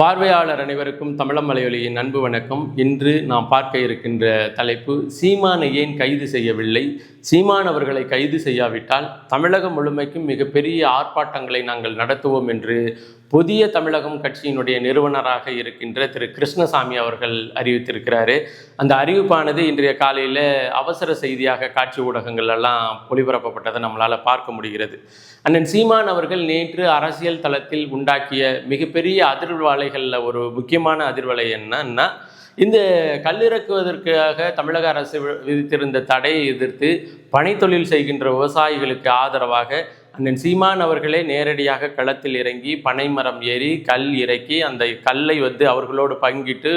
பார்வையாளர் அனைவருக்கும் தமிழம் மலையொலியின் அன்பு வணக்கம். இன்று நாம் பார்க்க இருக்கின்ற தலைப்பு, சீமானை ஏன் கைது செய்யவில்லை? சீமான் அவர்களை கைது செய்யாவிட்டால் தமிழகம் முழுமைக்கும் மிகப்பெரிய ஆர்ப்பாட்டங்களை நாங்கள் நடத்துவோம் என்று புதிய தமிழகம் கட்சியினுடைய நிறுவனராக இருக்கின்ற திரு கிருஷ்ணசாமி அவர்கள் அறிவித்திருக்கிறாரு. அந்த அறிவிப்பானது இன்றைய காலையில் அவசர செய்தியாக காட்சி ஊடகங்கள் எல்லாம் ஒளிபரப்பப்பட்டதை நம்மளால் பார்க்க முடிகிறது. அண்ணன் சீமான் அவர்கள் நேற்று அரசியல் தளத்தில் உண்டாக்கிய மிகப்பெரிய அதிர்வலைகளில் ஒரு முக்கியமான அதிர்வலை என்னன்னா, இந்த கல்லிறக்குவதற்காக தமிழக அரசு விதித்திருந்த தடையை எதிர்த்து பனைத்தொழில் செய்கின்ற விவசாயிகளுக்கு ஆதரவாக அண்ணன் சீமான் அவர்களே நேரடியாக களத்தில் இறங்கி பனைமரம் ஏறி கல் இறக்கி அந்த கல்லை அவர்களோடு பங்கிட்டு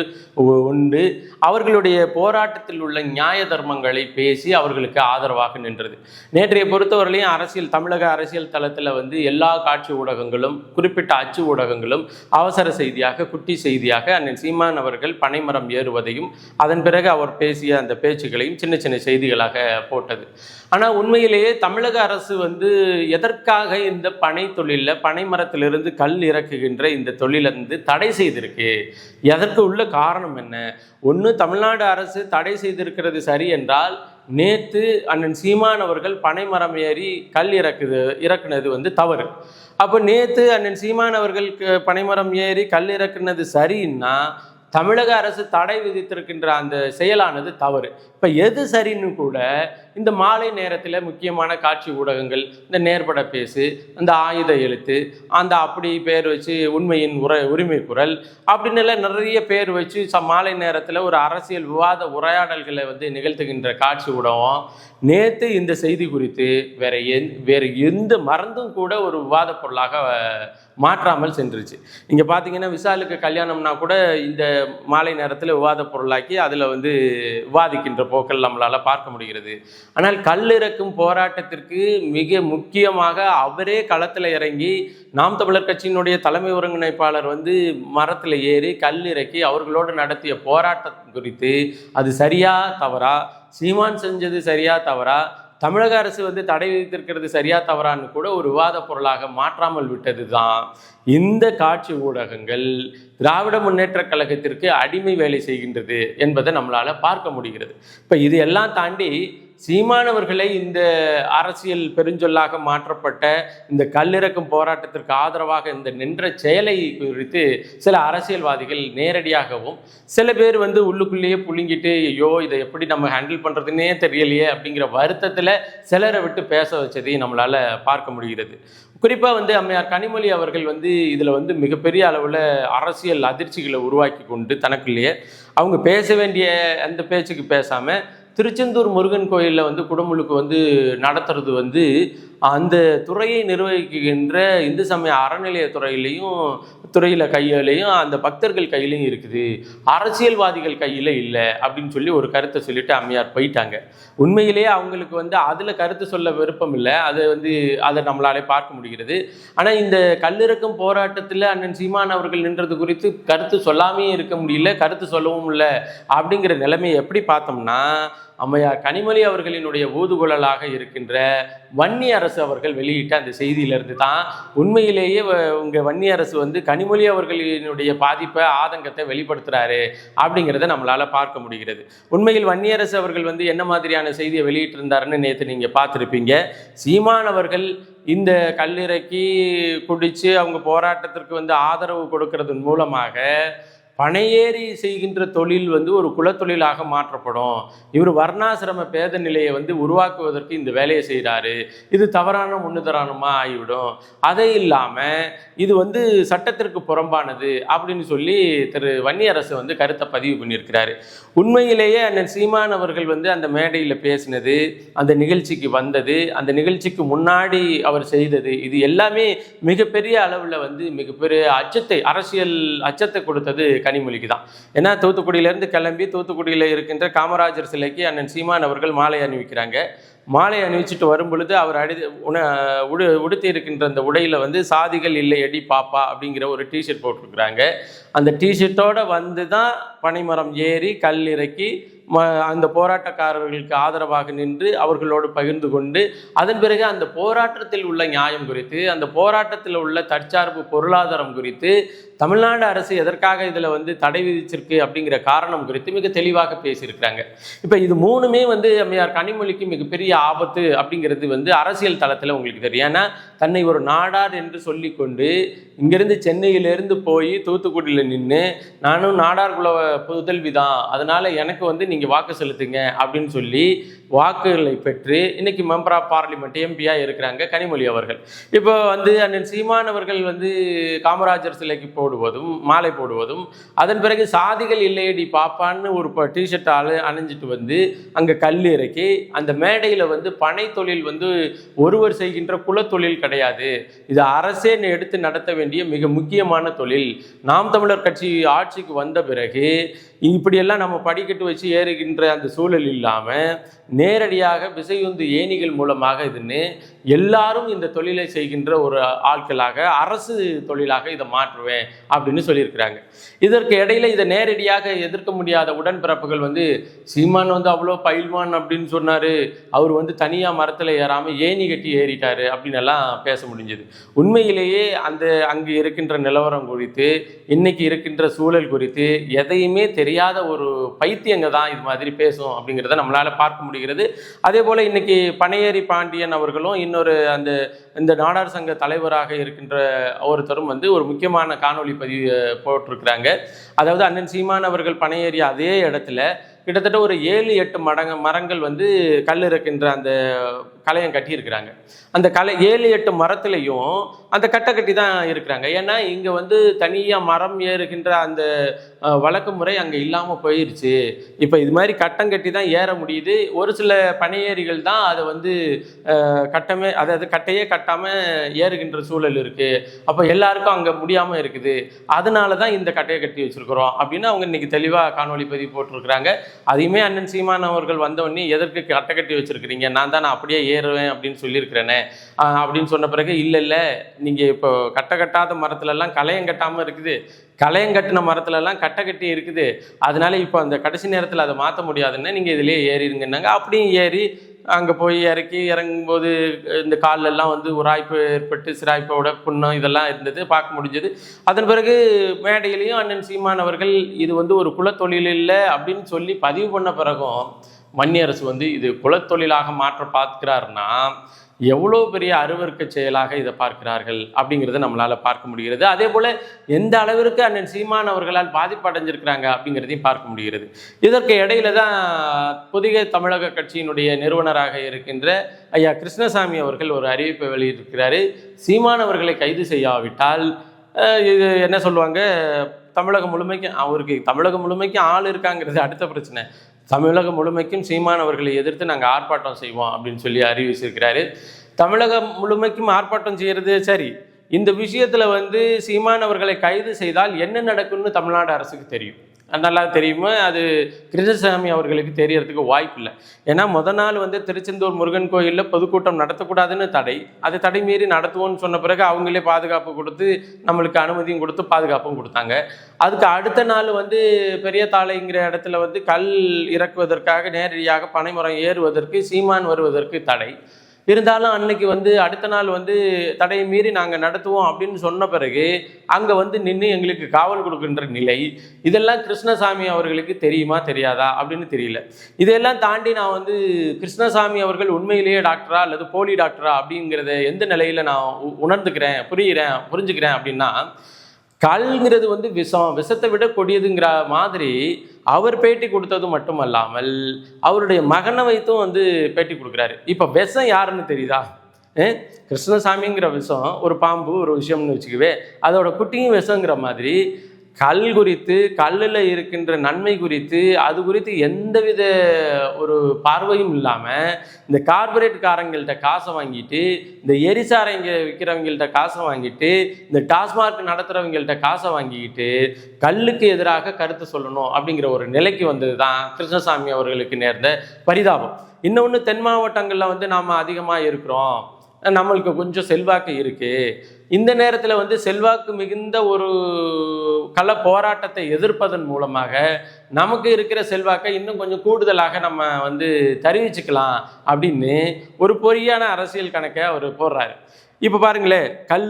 உண்டு அவர்களுடைய போராட்டத்தில் உள்ள நியாய தர்மங்களை பேசி அவர்களுக்கு ஆதரவாக நின்றது. நேற்றைய பொறுத்தவரையிலையும் தமிழக அரசியல் தளத்தில் எல்லா காட்சி ஊடகங்களும் குறிப்பிட்ட அச்சு ஊடகங்களும் அவசர செய்தியாக குட்டி செய்தியாக அண்ணன் சீமான் அவர்கள் பனைமரம் ஏறுவதையும் அதன் பிறகு அவர் பேசிய அந்த பேச்சுக்களையும் சின்ன சின்ன செய்திகளாக போட்டது. ஆனால் உண்மையிலேயே தமிழக அரசு எதற்காக இந்த பனை தொழிலில் பனைமரத்திலிருந்து கல் இறக்குகின்ற இந்த தொழிலை தடை செய்திருக்கு? எதற்கு உள்ள காரணம் என்ன? ஒன்று, தமிழ்நாடு அரசு தடை செய்திருக்கிறது சரி என்றால், நேற்று அண்ணன் சீமான் அவர்கள் பனைமரம் ஏறி கல் இறக்குனது தவறு. அப்போ நேற்று அண்ணன் சீமான் அவர்கள் பனைமரம் ஏறி கல் இறக்குனது சரின்னா தமிழக அரசு தடை விதித்திருக்கின்ற அந்த செயலானது தவறு. இப்போ எது சரின்னு கூட இந்த மாலை நேரத்தில் முக்கியமான காட்சி ஊடகங்கள் இந்த நேர்பட பேசு, அந்த ஆயுத எழுத்து, அந்த அப்படி பேர் வச்சு உண்மையின் உரிமை குரல் அப்படின்னு நிறைய பேர் வச்சு மாலை நேரத்தில் ஒரு அரசியல் விவாத உரையாடல்களை நிகழ்த்துகின்ற காட்சி ஊடகம் நேற்று இந்த செய்தி குறித்து வேற எந்த மறந்தும் கூட ஒரு விவாத பொருளாக மாற்றாமல் சென்றுச்சு. இங்கே பார்த்தீங்கன்னா விஷாலுக்கு கல்யாணம்னா கூட இந்த மாலை நேரத்தில் விவாத பொருளாக்கி அதில் விவாதிக்கின்ற போக்கள் நம்மளால் பார்க்க முடிகிறது. ஆனால் கல்லிறக்கும் போராட்டத்திற்கு மிக முக்கியமாக அவரே களத்தில் இறங்கி நாம் தமிழர் கட்சியினுடைய தலைமை ஒருங்கிணைப்பாளர் மரத்தில் ஏறி கல் இறக்கி அவர்களோடு நடத்திய போராட்டம் குறித்து அது சரியா தவறா, சீமான் செஞ்சது சரியா தவறா, தமிழக அரசு தடை விதித்திருக்கிறது சரியா தவறான்னு கூட ஒரு விவாத பொருளாக மாற்றாமல் விட்டது தான் இந்த காட்சி ஊடகங்கள் திராவிட முன்னேற்ற கழகத்திற்கு அடிமை வேலை செய்கின்றது என்பதை நம்மளால பார்க்க முடிகிறது. இப்போ இது எல்லாம் தாண்டி சீமானவர்களை இந்த அரசியல் பெருஞ்சொல்லாக மாற்றப்பட்ட இந்த கல்லிறக்கும் போராட்டத்திற்கு ஆதரவாக இந்த நின்ற செயலை குறித்து சில அரசியல்வாதிகள் நேரடியாகவும், சில பேர் உள்ளுக்குள்ளேயே புழுங்கிட்டு ஐயோ இதை எப்படி நம்ம ஹேண்டில் பண்ணுறதுன்னே தெரியலையே அப்படிங்கிற வருத்தத்தில் சிலரை விட்டு பேச வச்சதையும் நம்மளால் பார்க்க முடிகிறது. குறிப்பாக அம்மையார் கனிமொழி அவர்கள் இதில் மிகப்பெரிய அளவில் அரசியல் அதிர்ச்சிகளை உருவாக்கி கொண்டு தனக்குள்ளேயே அவங்க பேச வேண்டிய அந்த பேச்சுக்கு பேசாமல் திருச்செந்தூர் முருகன் கோயிலில் குடமுழுக்கு நடத்துறது அந்த துறையை நிர்வகிக்கின்ற இந்து சமய அறநிலையத்துறையிலையும் கையிலையும் அந்த பக்தர்கள் கையிலையும் இருக்குது, அரசியல்வாதிகள் கையில் இல்லை அப்படின்னு சொல்லி ஒரு கருத்தை சொல்லிட்டு அம்மையார் போயிட்டாங்க. உண்மையிலேயே அவங்களுக்கு அதில் கருத்து சொல்ல விருப்பம் இல்லை, அதை நம்மளாலே பார்க்க முடிகிறது. ஆனால் இந்த கல்லிறக்கும் போராட்டத்தில் அண்ணன் சீமான் அவர்கள் நின்றது குறித்து கருத்து சொல்லாமே இருக்க முடியல, கருத்து சொல்லவும் இல்லை அப்படிங்கிற நிலைமையை எப்படி பார்த்தோம்னா, அம்மையார் கனிமொழி அவர்களினுடைய ஊதுகுழலாக இருக்கின்ற வன்னி அரசு அவர்கள் வெளியிட்ட அந்த செய்தியிலிருந்து தான் உண்மையிலேயே உங்கள் வன்னி அரசு கனிமொழி அவர்களினுடைய பாதிப்பை ஆதங்கத்தை வெளிப்படுத்துகிறாரு அப்படிங்கிறத நம்மளால் பார்க்க முடிகிறது. உண்மையில் வன்னி அரசு அவர்கள் என்ன மாதிரியான செய்தியை வெளியிட்டிருந்தாருன்னு நேற்று நீங்கள் பார்த்துருப்பீங்க. சீமான் அவர்கள் இந்த கல்லிறக்கி குடித்து அவங்க போராட்டத்திற்கு ஆதரவு கொடுக்கறதன் மூலமாக பனையேறி செய்கின்ற தொழில் ஒரு குலத்தொழிலாக மாற்றப்படும், இவர் வர்ணாசிரம பேத நிலையை உருவாக்குவதற்கு இந்த வேலையை செய்கிறாரு, இது தவறான முன்னுதாரணமாக ஆகிவிடும், அதை இல்லாமல் இது சட்டத்திற்கு புறம்பானது அப்படின்னு சொல்லி திரு வன்னியரசு கருத்தை பதிவு பண்ணியிருக்கிறாரு. உண்மையிலேயே அண்ணன் சீமான் அவர்கள் அந்த மேடையில் பேசினது, அந்த நிகழ்ச்சிக்கு வந்தது, அந்த நிகழ்ச்சிக்கு முன்னாடி அவர் செய்தது, இது எல்லாமே மிகப்பெரிய அளவில் மிகப்பெரிய அரசியல் அச்சத்தை கொடுத்தது கனிமொழிக்கு தான். ஏன்னா தூத்துக்குடியிலேருந்து கிளம்பி தூத்துக்குடியில் இருக்கின்ற காமராஜர் சிலைக்கு அண்ணன் சீமான் அவர்கள் மாலை அணிவிக்கிறாங்க. மாலை அணிவிச்சுட்டு வரும் பொழுது அவர் உடுத்தி இருக்கின்ற அந்த உடையில் வந்து சாதிகள் இல்லை அடி பாப்பா அப்படிங்கிற ஒரு டிஷர்ட் போட்டிருக்கிறாங்க. அந்த டிஷர்ட்டோடு வந்து தான் பனைமரம் ஏறி கல் இறக்கி அந்த போராட்டக்காரர்களுக்கு ஆதரவாக நின்று அவர்களோடு பகிர்ந்து கொண்டு அதன் பிறகு அந்த போராட்டத்தில் உள்ள நியாயம் குறித்து, அந்த போராட்டத்தில் உள்ள தற்சார்பு பொருளாதாரம் குறித்து, தமிழ்நாடு அரசு எதற்காக இதில் வந்து தடை விதிச்சிருக்கு அப்படிங்கிற காரணம் குறித்து மிக தெளிவாக பேசியிருக்கிறாங்க. இப்போ இது மூணுமே வந்து அம்மையார் கனிமொழிக்கு மிகப்பெரிய ஆபத்து அப்படிங்கிறது வந்து அரசியல் தளத்தில் உங்களுக்கு தெரியும். ஏன்னா தன்னை ஒரு நாடார் என்று சொல்லிக்கொண்டு இங்கிருந்து சென்னையிலேருந்து போய் தூத்துக்குடியில் நின்று நானும் நாடார் குல புதல்விதான், அதனால எனக்கு வந்து நீங்கள் வாக்கு செலுத்துங்க அப்படின்னு சொல்லி வாக்குகளை பெற்று இன்னைக்கு மெம்பர் ஆஃப் பார்லிமெண்ட் எம்பியாக இருக்கிறாங்க கனிமொழி அவர்கள். இப்போ வந்து அண்ணன் சீமான் அவர்கள் வந்து காமராஜர் சிலைக்கு போடுவதும் மாலை போடுவதும் அதன் பிறகு சாதிகள் இல்லையடி பாப்பான்னு ஒரு டிஷர்ட் அணிஞ்சிட்டு வந்து அங்கே கல் இறக்கி அந்த மேடையில் வந்து பனை தொழில் வந்து ஒருவர் செய்கின்ற குலத்தொழில் கிடையாது, இது அரசே எடுத்து நடத்த வேண்டிய மிக முக்கியமான தொழில். நாம் தமிழர் கட்சி ஆட்சிக்கு வந்த பிறகு இப்படியெல்லாம் நம்ம படிக்கட்டு வச்சு ஏறுகின்ற அந்த சூழல் இல்லாமல் நேரடியாக விசையுந்து ஏணிகள் மூலமாக இதுன்னு எல்லாரும் இந்த தொழிலை செய்கின்ற ஒரு ஆட்களாக அரசு தொழிலாக இதை மாற்றுவேன் அப்படின்னு சொல்லியிருக்கிறாங்க. இதற்கு இடையில இதை நேரடியாக எதிர்க்க முடியாத உடன்பிறப்புகள் வந்து சீமான் வந்து அவ்வளோ பயில்வான் அப்படின்னு சொன்னார், அவர் வந்து தனியாக மரத்தில் ஏறாமல் ஏணி கட்டி ஏறிட்டாரு அப்படின்னு எல்லாம் பேச முடிஞ்சது. உண்மையிலேயே அங்கு இருக்கின்ற நிலவரம் குறித்து, இன்னைக்கு இருக்கின்ற சூழல் குறித்து எதையுமே தெரியாத ஒரு பைத்தியங்க தான் இது மாதிரி பேசும் அப்படிங்கிறத நம்மளால் பார்க்க முடிகிறது. அதே போல் இன்னைக்கு பனையேறி பாண்டியன் அவர்களும் இன்னொரு இந்த நாடார் சங்க தலைவராக இருக்கின்ற ஒருத்தரும் வந்து ஒரு முக்கியமான காணொலி பதிவு போட்டிருக்கிறாங்க. அதாவது அண்ணன் சீமான் அவர்கள் பனையேறிய அதே இடத்துல கிட்டத்தட்ட ஒரு 7-8 மரங்கள் வந்து கல் இருக்கின்ற அந்த கலையம் கட்டியிருக்கிறாங்க. அந்த 7-8 மரத்துலையும் அந்த கட்டை கட்டி தான் இருக்கிறாங்க. ஏன்னா இங்கே வந்து தனியாக மரம் ஏறுகின்ற அந்த வழக்கு முறை அங்கே இல்லாமல் போயிடுச்சு. இப்போ இது மாதிரி கட்டம் கட்டி தான் ஏற முடியுது. ஒரு சில பனையேறிகள் தான் அதை வந்து அதாவது கட்டையே கட்டாமல் ஏறுகின்ற சூழல் இருக்குது. அப்போ எல்லாருக்கும் அங்கே முடியாமல் இருக்குது, அதனால தான் இந்த கட்டையை கட்டி வச்சுருக்கிறோம் அப்படின்னு அவங்க இன்னைக்கு தெளிவாக காணொலி பதிவு போட்டிருக்கிறாங்க. அதையுமே அண்ணன் சீமான் அவர்கள் வந்தவொடனே எதற்கு கட்டை கட்டி வச்சுருக்கிறீங்க, நான் அப்படியே ஏறுவேன் அப்படின்னு சொல்லியிருக்கிறேனே அப்படின்னு சொன்ன பிறகு இல்லை நீங்கள் இப்போ கட்டை கட்டாத மரத்துலலாம் களையம் கட்டாமல் இருக்குது, களையம் கட்டின மரத்துலலாம் கட்டை கட்டி இருக்குது, அதனால இப்போ அந்த கடைசி நேரத்தில் அதை மாற்ற முடியாதுன்னு நீங்கள் இதிலே ஏறிடுங்கன்னாங்க. அப்படியும் ஏறி அங்கே போய் இறங்கும்போது இந்த காலெல்லாம் வந்து உராய்ப்பு ஏற்பட்டு சிராய்ப்போட புண்ணம் இதெல்லாம் இருந்தது, பார்க்க முடிஞ்சது. அதன் பிறகு மேடையிலையும் அண்ணன் சீமான் அவர்கள் இது வந்து ஒரு குலத்தொழில் இல்லை அப்படின்னு சொல்லி பதிவு பண்ண பிறகும் மன்னிய அரசு வந்து இது குலத்தொழிலாக மாற்ற பார்க்கிறாருன்னா எவ்வளோ பெரிய அருவருக்க செயலாக இதை பார்க்கிறார்கள் அப்படிங்கிறத நம்மளால் பார்க்க முடிகிறது. அதே போல் எந்த அளவிற்கு அண்ணன் சீமான் அவர்களால் பாதிப்படைஞ்சிருக்கிறாங்க அப்படிங்கிறதையும் பார்க்க முடிகிறது. இதற்கு இடையில தான் புதிய தமிழக கட்சியினுடைய நிறுவனராக இருக்கின்ற ஐயா கிருஷ்ணசாமி அவர்கள் ஒரு அறிவிப்பை வெளியிட்டிருக்கிறாரு. சீமான் அவர்களை கைது செய்யாவிட்டால் இது என்ன சொல்லுவாங்க, தமிழகம் முழுமைக்கும் அவருக்கு தமிழகம் முழுமைக்கும் ஆள் இருக்காங்கிறது அடுத்த பிரச்சனை, தமிழகம் முழுமைக்கும் சீமான் அவர்களை எதிர்த்து நாங்கள் ஆர்ப்பாட்டம் செய்வோம் அப்படின்னு சொல்லி அறிவிச்சிருக்கிறாரு. தமிழகம் முழுமைக்கும் ஆர்ப்பாட்டம் செய்கிறது சரி, இந்த விஷயத்தில் வந்து சீமான் அவர்களை கைது செய்தால் என்ன நடக்கும்னு தமிழ்நாடு அரசுக்கு தெரியும், நல்லா தெரியுமா? அது கிருஷ்ணசாமி அவர்களுக்கு தெரியறதுக்கு வாய்ப்பு இல்லை. ஏன்னா நாள் வந்து திருச்செந்தூர் முருகன் கோயிலில் பொதுக்கூட்டம் நடத்தக்கூடாதுன்னு தடை, அதை தடை மீறி நடத்துவோன்னு சொன்ன பிறகு அவங்களே பாதுகாப்பு கொடுத்து நம்மளுக்கு அனுமதியும் கொடுத்து பாதுகாப்பும் கொடுத்தாங்க. அதுக்கு அடுத்த நாள் வந்து பெரிய தாளைங்கிற இடத்துல வந்து கல் இறக்குவதற்காக நேரடியாக பனைமரம் ஏறுவதற்கு சீமான் வருவதற்கு தடை இருந்தாலும் அன்னைக்கு வந்து அடுத்த நாள் வந்து தடையை மீறி நாங்கள் நடத்துவோம் அப்படின்னு சொன்ன பிறகு அங்கே வந்து நின்று எங்களுக்கு காவல் கொடுக்கின்ற நிலை, இதெல்லாம் கிருஷ்ணசாமி அவர்களுக்கு தெரியுமா தெரியாதா அப்படின்னு தெரியல. இதையெல்லாம் தாண்டி நான் வந்து கிருஷ்ணசாமி அவர்கள் உண்மையிலேயே டாக்டரா அல்லது போலி டாக்டரா அப்படிங்கிறத எந்த நிலையில் நான் புரிஞ்சுக்கிறேன் அப்படின்னா, கல்ங்கிறது வந்து விஷத்தை விட கொடியதுங்கிற மாதிரி அவர் பேட்டி கொடுத்தது மட்டுமல்லாமல் அவருடைய மகனை வைத்தும் வந்து பேட்டி கொடுக்குறாரு. இப்போ விஷம் யாருன்னு தெரியுதா? கிருஷ்ணசாமிங்கிற விஷம் ஒரு பாம்பு ஒரு விஷயம்னு வச்சுக்கவே, அதோட குட்டியும் விஷங்கிற மாதிரி கல் குறித்து, கல்லில் இருக்கின்ற நன்மை குறித்து, அது குறித்து எந்தவித ஒரு பார்வையும் இல்லாமல் இந்த கார்பரேட்காரங்கள்ட்ட காசை வாங்கிட்டு, இந்த எரிசாரைங்க விற்கிறவங்கள்ட்ட காசை வாங்கிட்டு, இந்த டாஸ்மார்க் நடத்துகிறவங்கள்ட்ட காசை வாங்கிக்கிட்டு கல்லுக்கு எதிராக கருத்து சொல்லணும் அப்படிங்கிற ஒரு நிலைக்கு வந்தது தான் கிருஷ்ணசாமி அவர்களுக்கு நேர்ந்த பரிதாபம். இன்னொன்று, தென் மாவட்டங்களில் வந்து நாம் அதிகமாக இருக்கிறோம், நம்மளுக்கு கொஞ்சம் செல்வாக்கு இருக்குது. இந்த நேரத்தில் செல்வாக்கு மிகுந்த ஒரு கள போராட்டத்தை எதிர்ப்பதன் மூலமாக நமக்கு இருக்கிற செல்வாக்கை இன்னும் கொஞ்சம் கூடுதலாக நம்ம தெரிவிச்சுக்கலாம் அப்படின்னு ஒரு பொய்யான அரசியல் கணக்கை அவர் போடுறாரு. இப்போ பாருங்களேன், கல்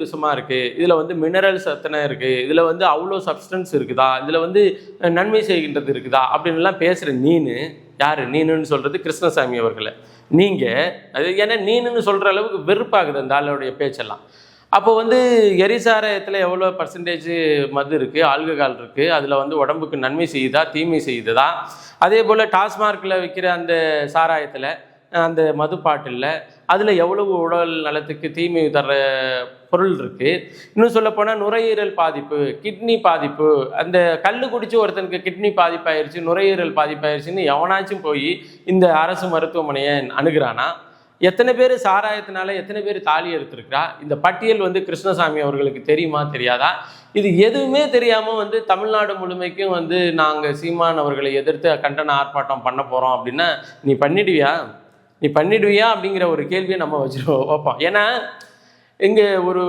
விஷமாக இருக்குது, இதில் மினரல்ஸ் எத்தனை இருக்குது, இதில் அவ்வளோ சப்ஸ்டன்ஸ் இருக்குதா, இதில் நன்மை செய்கின்றது இருக்குதா அப்படின்லாம் பேசுகிற நீனு யார்? நீனுன்னு சொல்கிறது கிருஷ்ணசாமி அவர்களை. நீங்கள் அது ஏன்னா நீனுன்னு சொல்கிற அளவுக்கு வெறுப்பாகுது அந்த ஆளுடைய பேச்செல்லாம். அப்போ எரிசாராயத்தில் எவ்வளோ பர்சன்டேஜ் மது இருக்குது, ஆல்கஹால் இருக்குது, அதில் உடம்புக்கு நன்மை செய்யுதா தீமை செய்யுதா? அதே போல் டாஸ்மார்க்கில் விற்கிற அந்த சாராயத்தில், அந்த மது பாட்டிலில் அதில் எவ்வளவு உடல் நலத்துக்கு தீமை தர்ற பொருள் இருக்குது. இன்னும் சொல்லப்போனால் நுரையீரல் பாதிப்பு, கிட்னி பாதிப்பு. அந்த கல் குடித்து ஒருத்தனுக்கு கிட்னி பாதிப்பாயிருச்சு, நுரையீரல் பாதிப்பாயிருச்சுன்னு எவனாச்சும் போய் இந்த அரசு மருத்துவமனையை அணுகிறானா? எத்தனை பேர் சாராயத்தினால எத்தனை பேர் தாலி எடுத்திருக்கிறா? இந்த பட்டியல் கிருஷ்ணசாமி அவர்களுக்கு தெரியுமா தெரியாதா? இது எதுவுமே தெரியாமல் தமிழ்நாடு முழுமைக்கும் நாங்கள் சீமான் அவர்களை எதிர்த்து கண்டன ஆர்ப்பாட்டம் பண்ண போகிறோம் அப்படின்னா நீ பண்ணிடுவியா அப்படிங்கிற ஒரு கேள்வியை நம்ம வைப்போம். ஏன்னா இங்கே ஒரு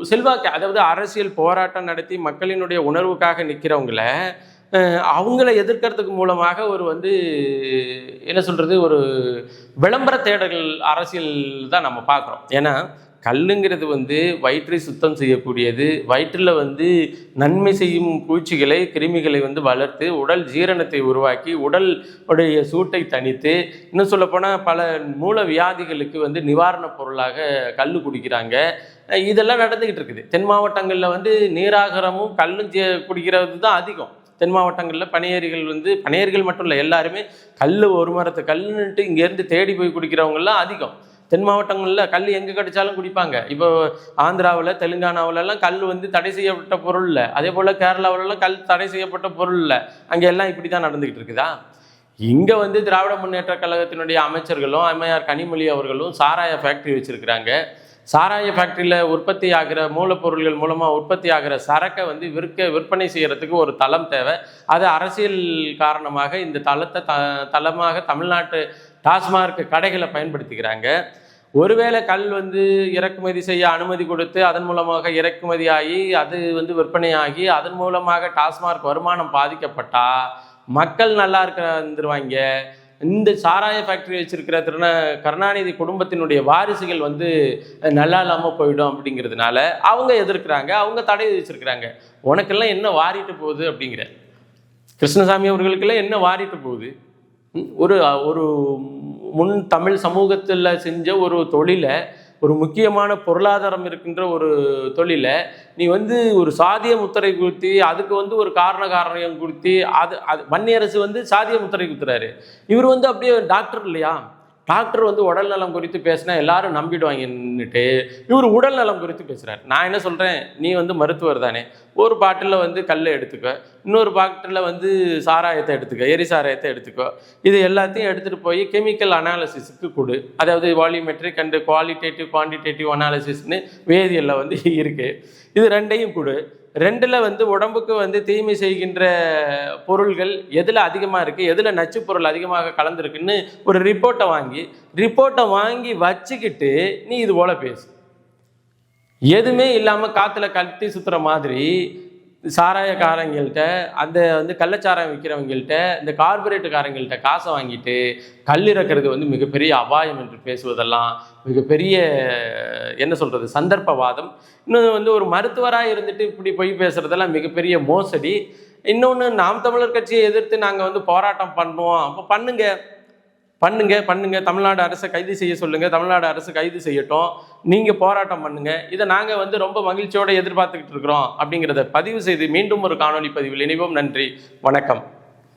செல்வாக்கு, அதாவது அரசியல் போராட்டம் நடத்தி மக்களினுடைய உணர்வுக்காக நிற்கிறவங்கள அவங்கள எதிர்க்கிறதுக்கு மூலமாக ஒரு என்ன சொல்கிறது, ஒரு விளம்பர தேடல் அரசியல் தான் நம்ம பார்க்குறோம். ஏன்னா கல்லுங்கிறது வயிற்றை சுத்தம் செய்யக்கூடியது, வயிற்றில் நன்மை செய்யும் பூச்சிகளை கிருமிகளை வளர்த்து உடல் ஜீரணத்தை உருவாக்கி உடல் உடைய சூட்டை தணித்து, இன்னும் சொல்லப்போனால் பல மூல வியாதிகளுக்கு நிவாரணப் பொருளாக கல் குடிக்கிறாங்க. இதெல்லாம் நடந்துக்கிட்டு இருக்குது. தென் மாவட்டங்களில் நீராகாரமும் கல்லும் குடிக்கிறது தான் அதிகம். தென் மாவட்டங்களில் பனையேறிகள் மட்டும் இல்லை, எல்லாருமே கல், ஒரு மரத்து கல்லுன்ட்டு இங்கேருந்து தேடி போய் குடிக்கிறவங்கலாம் அதிகம். தென் மாவட்டங்களில் கல் எங்கே கிடைச்சாலும் குடிப்பாங்க. இப்போ ஆந்திராவில், தெலுங்கானாவிலலாம் கல் தடை செய்யப்பட்ட பொருள் இல்லை. அதே போல் கேரளாவிலலாம் கல் தடை செய்யப்பட்ட பொருள் இல்லை. அங்கே எல்லாம் இப்படி தான் நடந்துக்கிட்டு இருக்குதா? இங்கே திராவிட முன்னேற்ற கழகத்தினுடைய அமைச்சர்களும் அம்மையார் கனிமொழி அவர்களும் சாராய ஃபேக்ட்ரி வச்சுருக்கிறாங்க. சாராய ஃபேக்ட்ரியில் உற்பத்தி ஆகிற மூலப்பொருள்கள் மூலமாக உற்பத்தி ஆகிற சரக்கை விற்பனை செய்கிறதுக்கு ஒரு தளம் தேவை. அது அரசியல் காரணமாக இந்த தளத்தை தளமாக தமிழ்நாட்டு டாஸ்மார்க் கடைகளை பயன்படுத்திக்கிறாங்க. ஒருவேளை கல் இறக்குமதி செய்ய அனுமதி கொடுத்து அதன் மூலமாக இறக்குமதி ஆகி அது விற்பனையாகி அதன் மூலமாக டாஸ்மார்க் வருமானம் பாதிக்கப்பட்டால் மக்கள் நல்லா வந்துருவாங்க. இந்த சாராய ஃபேக்ட்ரி வச்சிருக்கிற கருணாநிதி குடும்பத்தினுடைய வாரிசுகள் நல்லா இல்லாமல் போயிடும் அப்படிங்கிறதுனால அவங்க எதிர்க்கிறாங்க, அவங்க தடை விதிச்சிருக்கிறாங்க. உனக்கெல்லாம் என்ன வாரிட்டு போகுது அப்படிங்கிற கிருஷ்ணசாமி அவர்களுக்கெல்லாம் என்ன வாரிட்டு போகுது? ஒரு ஒரு முன் தமிழ் சமூகத்தில் செஞ்ச ஒரு தொழிலை, ஒரு முக்கியமான பொருளாதாரம் இருக்கின்ற ஒரு தொழிலை நீ ஒரு சாதிய முத்திரை கொடுத்தி, அதுக்கு ஒரு காரணம் கொடுத்தி, அது வன்னியரசு சாதிய முத்திரை குத்துறாரு. இவர் அப்படியே டாக்டர் இல்லையா? டாக்டர் உடல் நலம் குறித்து பேசினா எல்லாரும் நம்பிடுவாங்கன்னுட்டு இவர் உடல் நலம் குறித்து பேசுகிறார். நான் என்ன சொல்கிறேன், நீ மருத்துவர் தானே, ஒரு பாட்டில் கல்லை எடுத்துக்கோ, இன்னொரு பாட்டில் சாராயத்தை எடுத்துக்கோ, எரிசாராயத்தை எடுத்துக்கோ. இது எல்லாத்தையும் எடுத்துகிட்டு போய் கெமிக்கல் அனாலிசிஸுக்கு கொடு. அதாவது வால்யூமெட்ரிக் அண்டு குவான்டிடேட்டிவ் அனாலிசிஸ்னு வேதியியலில் இருக்குது. இது ரெண்டையும் கொடு. ரெண்டில் உடம்புக்கு தீமை செய்கின்ற பொருள்கள் எதில் அதிகமாக இருக்குது, எதில் நச்சு பொருள் அதிகமாக கலந்துருக்குன்னு ஒரு ரிப்போர்ட்டை வாங்கி வச்சுக்கிட்டு நீ இது போல பேசு. எதுவுமே இல்லாமல் காற்றுல கட்டி சுற்றுற மாதிரி சாராயக்காரங்கள்ட்ட, அந்த கள்ளச்சாராயம் விற்கிறவங்கள்ட்ட, இந்த கார்பரேட்டுக்காரங்கள்ட்ட காசை வாங்கிட்டு கல் இறக்கிறது மிகப்பெரிய அபாயம் என்று பேசுவதெல்லாம் மிகப்பெரிய என்ன சொல்கிறது, சந்தர்ப்பவாதம். இன்னும் ஒரு மருத்துவராக இருந்துட்டு இப்படி போய் பேசுகிறதெல்லாம் மிகப்பெரிய மோசடி. இன்னொன்று, நாம் தமிழர் கட்சியை எதிர்த்து நாங்கள் போராட்டம் பண்ணுவோம். அப்போ பண்ணுங்க. தமிழ்நாடு அரசை கைது செய்ய சொல்லுங்கள், தமிழ்நாடு அரசு கைது செய்யட்டும், நீங்கள் போராட்டம் பண்ணுங்கள். இதை நாங்கள் ரொம்ப மகிழ்ச்சியோடு எதிர்பார்த்துக்கிட்டு இருக்கிறோம் அப்படிங்கிறத பதிவு செய்து மீண்டும் ஒரு காணொலி பதிவில் இணைவோம். நன்றி, வணக்கம்.